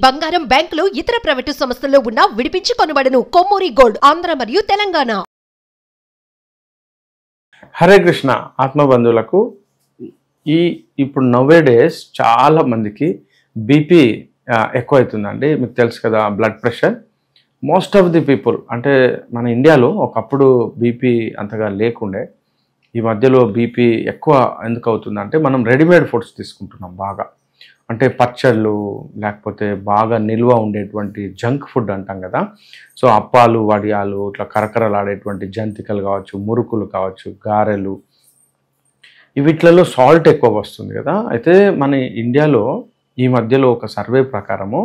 బంగారం బ్యాంకులు ఇతర ప్రైవేటు సంస్థల్లో ఉన్న విడిపించి కొనబడును. కొమ్మూరి గోల్డ్ ఆంధ్ర మరియు తెలంగాణ. హరే కృష్ణ ఆత్మబంధువులకు ఇప్పుడు నవ్వే డేస్ చాలా మందికి బీపీ ఎక్కువ అవుతుందండి. మీకు తెలుసు కదా, blood pressure. Most of the people అంటే మన ఇండియాలో ఒకప్పుడు బీపీ అంతగా లేకుండే, ఈ మధ్యలో బీపీ ఎక్కువ ఎందుకు అవుతుందంటే మనం రెడీమేడ్ ఫుడ్స్ తీసుకుంటున్నాం బాగా. అంటే పచ్చళ్ళు, లేకపోతే బాగా నిల్వ ఉండేటువంటి జంక్ ఫుడ్ అంటాం కదా. సో అప్పాలు, వడియాలు, ఇట్లా కరకరలాడేటువంటి జంతికలు కావచ్చు, మురుకులు కావచ్చు, గారెలు, వీటిలలో సాల్ట్ ఎక్కువ వస్తుంది కదా. అయితే మన ఇండియాలో ఈ మధ్యలో ఒక సర్వే ప్రకారము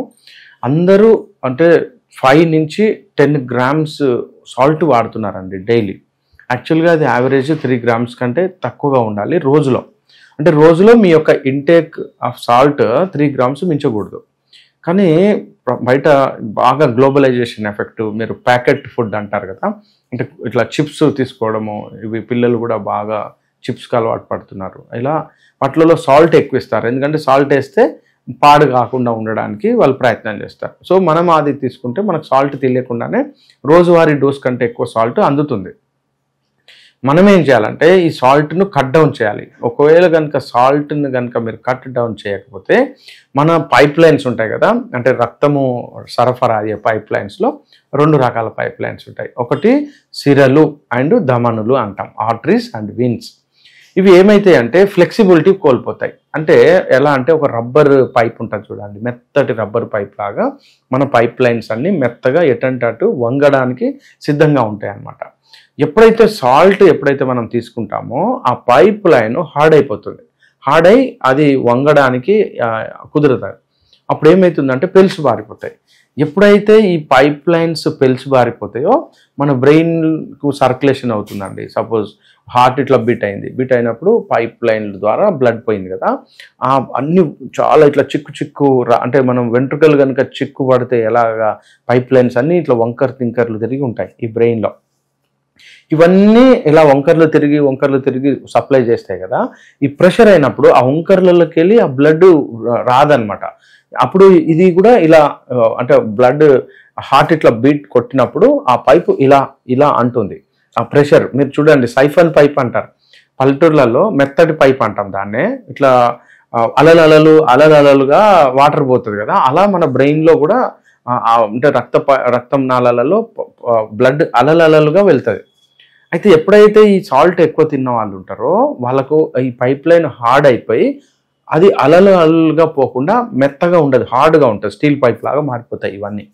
అందరూ అంటే 5 నుంచి 10 గ్రామ్స్ సాల్ట్ వాడుతున్నారండి డైలీ. యాక్చువల్గా అది యావరేజ్ 3 గ్రామ్స్ కంటే తక్కువగా ఉండాలి రోజులో. అంటే రోజులో మీ యొక్క ఇంటేక్ ఆఫ్ సాల్ట్ 3 గ్రామ్స్ మించకూడదు. కానీ బయట బాగా గ్లోబలైజేషన్ ఎఫెక్ట్, మీరు ప్యాకెట్ ఫుడ్ అంటారు కదా, అంటే ఇట్లా చిప్స్ తీసుకోవడము, ఇవి పిల్లలు కూడా బాగా చిప్స్కి అలవాటు పడుతున్నారు. ఇలా వాటిలో సాల్ట్ ఎక్కువ ఇస్తారు, ఎందుకంటే సాల్ట్ వేస్తే పాడు కాకుండా ఉండడానికి వాళ్ళు ప్రయత్నం చేస్తారు. సో మనం అది తీసుకుంటే మనకు సాల్ట్ తెలియకుండానే రోజువారీ డోస్ కంటే ఎక్కువ సాల్ట్ అందుతుంది. మనం ఏం చేయాలంటే ఈ సాల్ట్ను కట్ డౌన్ చేయాలి. ఒకవేళ కనుక సాల్ట్ను కనుక మీరు కట్ డౌన్ చేయకపోతే మన పైప్ లైన్స్ ఉంటాయి కదా, అంటే రక్తము సరఫరా అయ్యే పైప్ లైన్స్లో 2 రకాల పైప్ లైన్స్ ఉంటాయి. ఒకటి సిరలు అండ్ ధమనులు అంటాం, ఆర్టరీస్ అండ్ వెయిన్స్. ఇవి ఏమైతాయి అంటే ఫ్లెక్సిబిలిటీ కోల్పోతాయి. అంటే ఎలా అంటే ఒక రబ్బర్ పైప్ ఉంటుంది చూడండి, మెత్తటి రబ్బర్ పైప్ లాగా మన పైప్ లైన్స్ అన్నీ మెత్తగా ఎటంటే అటు వంగడానికి సిద్ధంగా ఉంటాయి అన్నమాట. ఎప్పుడైతే సాల్ట్ మనం తీసుకుంటామో ఆ పైప్ లైన్ హార్డ్ అయిపోతుంది. హార్డ్ అయి అది వంగడానికి కుదురుతుంది. అప్పుడు ఏమవుతుందంటే పెల్స్ బారిపోతాయి. ఎప్పుడైతే ఈ పైప్ లైన్స్ పెల్స్ బారిపోతాయో మన బ్రెయిన్కు సర్క్యులేషన్ అవుతుందండి. సపోజ్ హార్ట్ ఇట్లా బీట్ అయినప్పుడు పైప్ లైన్ల ద్వారా బ్లడ్ పోయింది కదా, అన్ని చాలా ఇట్లా చిక్కు అంటే మనం వెంట్రుకలు కనుక చిక్కు పడితే ఎలాగా పైప్ లైన్స్ అన్నీ ఇట్లా తింకర్లు తిరిగి ఉంటాయి ఈ బ్రెయిన్లో. ఇవన్నీ ఇలా వంకర్లు తిరిగి సప్లై చేస్తాయి కదా. ఈ ప్రెషర్ అయినప్పుడు ఆ వంకర్లలోకి వెళ్ళి ఆ బ్లడ్ రాదనమాట. అప్పుడు ఇది కూడా ఇలా అంటే బ్లడ్ హార్ట్ ఇట్లా బీట్ కొట్టినప్పుడు ఆ పైపు ఇలా అంటుంది. ఆ ప్రెషర్ మీరు చూడండి, సైఫన్ పైప్ అంటారు పల్లెటూర్లలో, మెత్తటి పైప్ అంటాం దాన్నే. ఇట్లా అలలుగా వాటర్ పోతుంది కదా, అలా మన బ్రెయిన్లో కూడా అంటే రక్తం నాళాలలో బ్లడ్ అలలుగా వెళ్తుంది. అయితే ఎప్పుడైతే ఈ సాల్ట్ ఎక్కువ తిన్న వాళ్ళు ఉంటారో వాళ్ళకు ఈ పైప్ లైన్ హార్డ్ అయిపోయి అది అలలుగా పోకుండా మెత్తగా ఉండదు, హార్డ్గా ఉంటుంది, స్టీల్ పైప్ లాగా మారిపోతాయి ఇవన్నీ.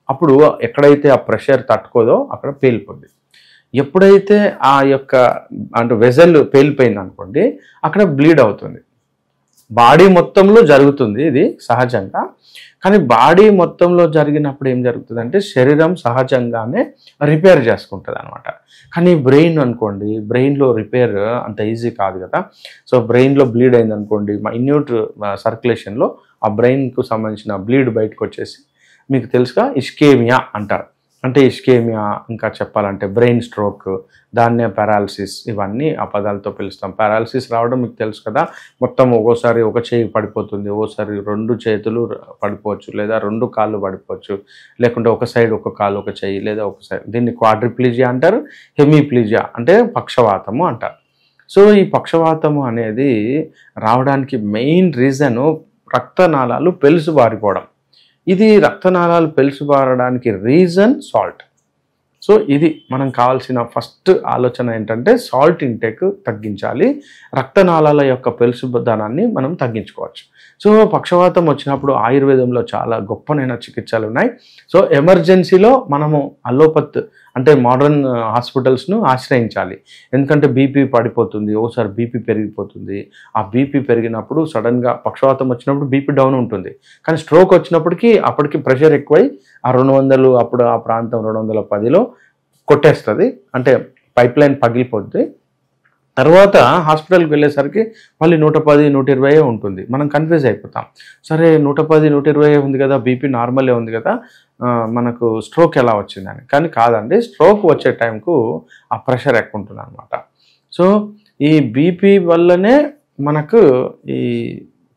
అప్పుడు ఎక్కడైతే ఆ ప్రెషర్ తట్టుకోదో అక్కడ పేలిపోద్ది. ఎప్పుడైతే ఆ యొక్క అంటే వెజల్ పేలిపోయింది అనుకోండి, అక్కడ బ్లీడ్ అవుతుంది. బాడీ మొత్తంలో జరుగుతుంది ఇది సహజంగా. కానీ బాడీ మొత్తంలో జరిగినప్పుడు ఏం జరుగుతుంది అంటే శరీరం సహజంగానే రిపేర్ చేసుకుంటుంది అనమాట. కానీ బ్రెయిన్ అనుకోండి, బ్రెయిన్లో రిపేర్ అంత ఈజీ కాదు కదా. సో బ్రెయిన్లో బ్లీడ్ అయింది అనుకోండి, మైన్యూట్ సర్క్యులేషన్లో ఆ బ్రెయిన్కు సంబంధించిన బ్లీడ్ బయటకు వచ్చేసి మీకు తెలుసుగా ఇస్కేమియా అంటారు. అంటే ఇస్కేమియా, ఇంకా చెప్పాలంటే బ్రెయిన్ స్ట్రోక్, దాన్నే పారాలసిస్, ఇవన్నీ ఆ పదాలతో పిలుస్తాం. పారాలసిస్ రావడం మీకు తెలుసు కదా, మొత్తం ఒక్కోసారి ఒక చేయి పడిపోతుంది, ఓసారి 2 చేతులు పడిపోవచ్చు, లేదా 2 కాళ్ళు పడిపోవచ్చు, లేకుంటే ఒక సైడ్ ఒక కాలు ఒక చేయి, లేదా ఒక సైడ్. దీన్ని క్వాడ్రిప్లీజియా అంటారు, హెమీప్లీజియా అంటే పక్షవాతము అంటారు. సో ఈ పక్షవాతము అనేది రావడానికి మెయిన్ రీజను రక్తనాళాలు పెలుసు బారిపోవడం. ఇది రక్తనాళాలు పెలుసుబారడానికి రీజన్ సాల్ట్. సో ఇది మనం కావాల్సిన ఫస్ట్ ఆలోచన ఏంటంటే సాల్ట్ ఇంటేక్ తగ్గించాలి, రక్తనాళాల యొక్క పెలుసుదనాన్ని మనం తగ్గించుకోవచ్చు. సో పక్షవాతం వచ్చినప్పుడు ఆయుర్వేదంలో చాలా గొప్పనైన చికిత్సలు ఉన్నాయి. సో ఎమర్జెన్సీలో మనము అలోపత్ అంటే మోడర్న్ హాస్పిటల్స్ను ఆశ్రయించాలి. ఎందుకంటే బీపీ పడిపోతుంది, ఓసారి బీపీ పెరిగిపోతుంది. ఆ బీపీ పెరిగినప్పుడు సడన్గా పక్షవాతం వచ్చినప్పుడు బీపీ డౌన్ ఉంటుంది, కానీ స్ట్రోక్ వచ్చినప్పటికీ అప్పటికి ప్రెషర్ ఎక్కువై ఆ 200 అప్పుడు ఆ ప్రాంతం 210లో కొట్టేస్తుంది, అంటే పైప్ లైన్ పగిలిపోద్ది. తర్వాత హాస్పిటల్కి వెళ్ళేసరికి మళ్ళీ 110, 120 ఉంటుంది. మనం కన్ఫ్యూజ్ అయిపోతాం. సరే 110, 120 ఉంది కదా, బీపీ నార్మలే ఉంది కదా, మనకు స్ట్రోక్ ఎలా వచ్చిందని. కానీ కాదండి, స్ట్రోక్ వచ్చే టైంకు ఆ ప్రెషర్ ఎక్కువ ఉంటుంది అనమాట. సో ఈ బీపీ వల్లనే మనకు ఈ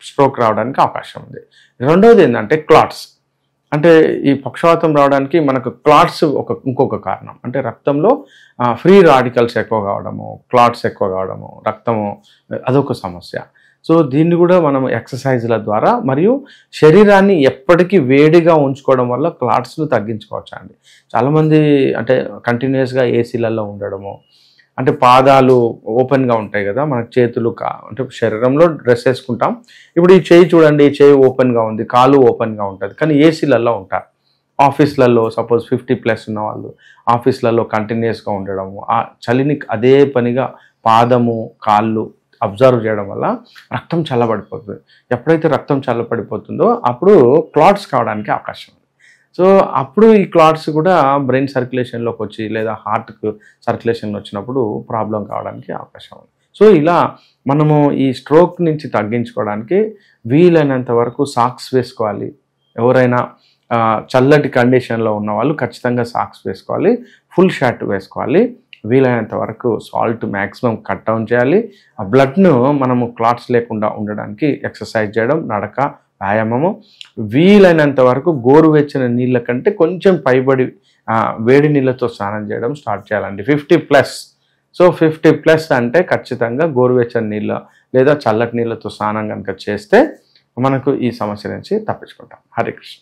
స్ట్రోక్ రావడానికి అవకాశం ఉంది. రెండోది ఏంటంటే క్లాట్స్. అంటే ఈ పక్షవాతం రావడానికి మనకు క్లాట్స్ ఇంకొక కారణం. అంటే రక్తంలో ఫ్రీ రాడికల్స్ ఎక్కువ కావడము, క్లాట్స్ ఎక్కువ కావడము, రక్తము అదొక సమస్య. సో దీన్ని కూడా మనం ఎక్సర్సైజ్ల ద్వారా మరియు శరీరాన్ని ఎప్పటికీ వేడిగా ఉంచుకోవడం వల్ల క్లాట్స్ను తగ్గించుకోవచ్చు అండి. చాలామంది అంటే కంటిన్యూస్గా ఏసీలలో ఉండడము, అంటే పాదాలు ఓపెన్గా ఉంటాయి కదా, మన చేతులు అంటే శరీరంలో డ్రెస్ వేసుకుంటాం. ఇప్పుడు ఈ చేయి చూడండి, ఈ చేయి ఓపెన్గా ఉంది, కాలు ఓపెన్గా ఉంటుంది, కానీ ఏసీలలో ఉంటారు. ఆఫీస్లలో సపోజ్ 50+ ఉన్న వాళ్ళు ఆఫీస్లలో కంటిన్యూస్గా ఉండడము, ఆ చలిని అదే పనిగా పాదము కాళ్ళు అబ్జర్వ్ చేయడం వల్ల రక్తం చల్లబడిపోతుంది. ఎప్పుడైతే రక్తం చల్లబడిపోతుందో అప్పుడు క్లాట్స్ కావడానికి అవకాశం ఉంది. సో అప్పుడు ఈ క్లాట్స్ కూడా బ్రెయిన్ సర్క్యులేషన్లోకి వచ్చి లేదా హార్ట్కు సర్క్యులేషన్ వచ్చినప్పుడు ప్రాబ్లం కావడానికి అవకాశం ఉంది. సో ఇలా మనము ఈ స్ట్రోక్ నుంచి తగ్గించుకోవడానికి వీలైనంత వరకు సాక్స్ వేసుకోవాలి. ఎవరైనా చల్లటి కండిషన్లో ఉన్న వాళ్ళు ఖచ్చితంగా సాక్స్ వేసుకోవాలి, ఫుల్ షర్ట్ వేసుకోవాలి. వీలైనంత వరకు సాల్ట్ మ్యాక్సిమం కట్ డౌన్ చేయాలి. ఆ బ్లడ్ను మనము క్లాట్స్ లేకుండా ఉండడానికి ఎక్సర్సైజ్ చేయడం, నడక, వ్యాయామము. వీలైనంత వరకు గోరువెచ్చని నీళ్ళ కంటే కొంచెం పైబడి వేడి నీళ్ళతో స్నానం చేయడం స్టార్ట్ చేయాలండి. 50+. సో 50+ అంటే ఖచ్చితంగా గోరువెచ్చని నీళ్ళ లేదా చల్లటి నీళ్ళతో స్నానం కనుక చేస్తే మనకు ఈ సమస్య నుంచి తప్పించుకుంటాం. హరే కృష్ణ.